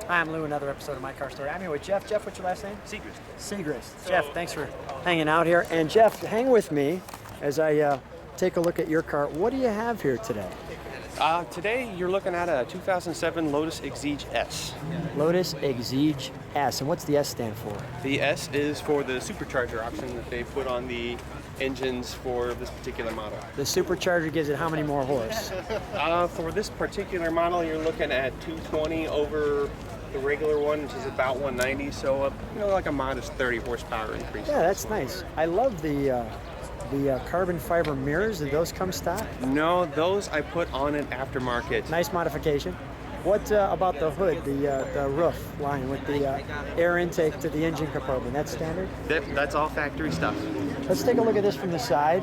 Hi, I'm Lou, another episode of My Car Story. I'm here with Jeff. Jeff, what's your last name? Siegrist. Siegrist. Jeff, thanks for hanging out here. And Jeff, hang with me as I take a look at your car. What do you have here today? Today you're looking at a 2007 Lotus Exige S. Lotus Exige S. And what's the S stand for? The S is for the supercharger option that they put on the engines for this particular model. The supercharger gives it how many more horse? For this particular model, you're looking at 220 over the regular one, which is about 190. So, like a modest 30 horsepower increase. Yeah, that's nice. I love the carbon fiber mirrors. Did those come stock? No, those I put on an aftermarket. Nice modification. What about the hood, the roof line with the air intake to the engine compartment? That's standard? That's all factory stuff. Let's take a look at this from the side.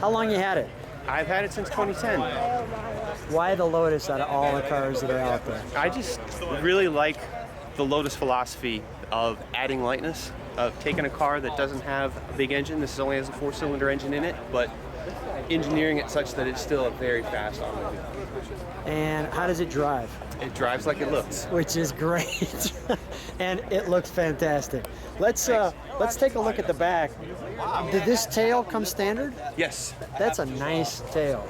How long you had it? I've had it since 2010. Why the Lotus out of all the cars that are out there? I just really like the Lotus philosophy of adding lightness, of taking a car that doesn't have a big engine. This only has a 4-cylinder engine in it, but engineering it such that it's still a very fast automobile. And how does it drive? It drives like it looks. Which is great. And it looks fantastic. Let's take a look at the back. Did this tail come standard? Yes. That's a nice tail.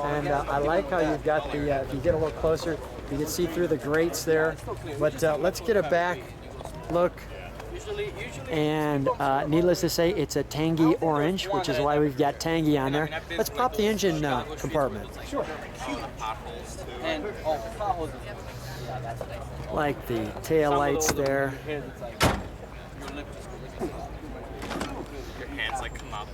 And I like how you've got the, if you get a little closer, you can see through the grates there. But let's get a back look. And needless to say, it's a tangy orange, which is why we've got tangy on there. Let's pop the engine compartment. Sure. Like the tail lights there. Your hands like come up.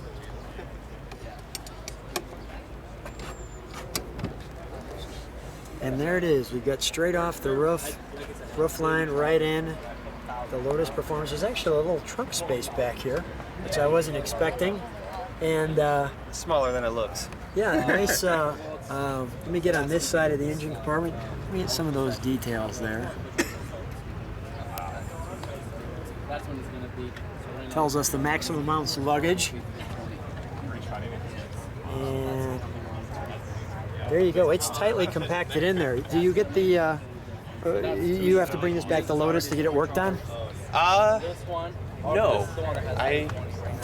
And there it is. We got straight off the roof line right in. The Lotus Performance. There's actually a little trunk space back here, which I wasn't expecting. And Smaller than it looks. yeah, nice. Let me get on this side of the engine compartment. Let me get some of those details there. Tells us the maximum amounts of luggage. And there you go. It's tightly compacted in there. Do you get the? You have to bring this back to Lotus to get it worked on? No. I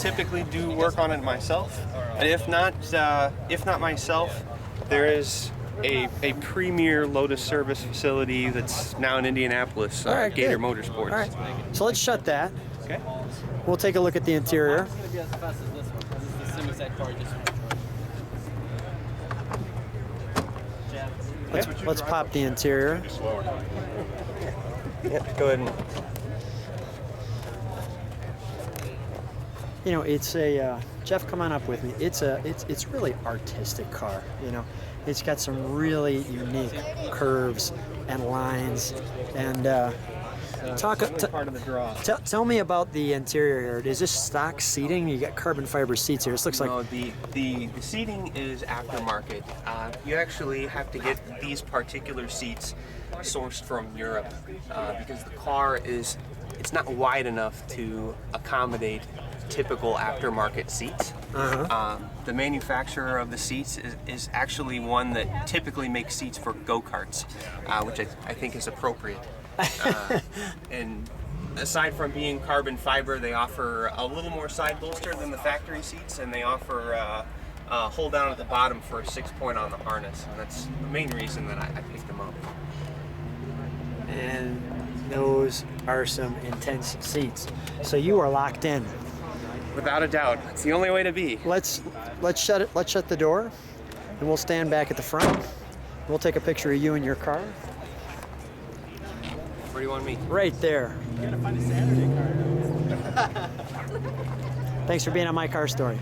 typically do work on it myself. And if not myself, there is a premier Lotus service facility that's now in Indianapolis, All right, Gator good. Motorsports. All right. So let's shut that. Okay. We'll take a look at the interior. It's gonna be as fast as this one. This is the semi-side car. Let's pop the interior. Yeah, go ahead and. You know, it's a Jeff. Come on up with me. It's really artistic car. You know, it's got some really unique curves and lines. And Part of the draw. tell me about the interior here. Is this stock seating? You got carbon fiber seats here. This looks like No, the seating is aftermarket. You actually have to get these particular seats sourced from Europe because the car it's not wide enough to accommodate typical aftermarket seats. The manufacturer of the seats is actually one that typically makes seats for go-karts, which I think is appropriate. And aside from being carbon fiber, they offer a little more side bolster than the factory seats, and they offer a hold down at the bottom for a 6-point on the harness, and that's the main reason that I picked them up. and those are some intense seats. So you are locked in. Without a doubt, it's the only way to be. Let's shut it. Let's shut the door, and we'll stand back at the front. We'll take a picture of you in your car. Where do you want me? Right there. You gotta find a Saturday car. Thanks for being on My Car Story.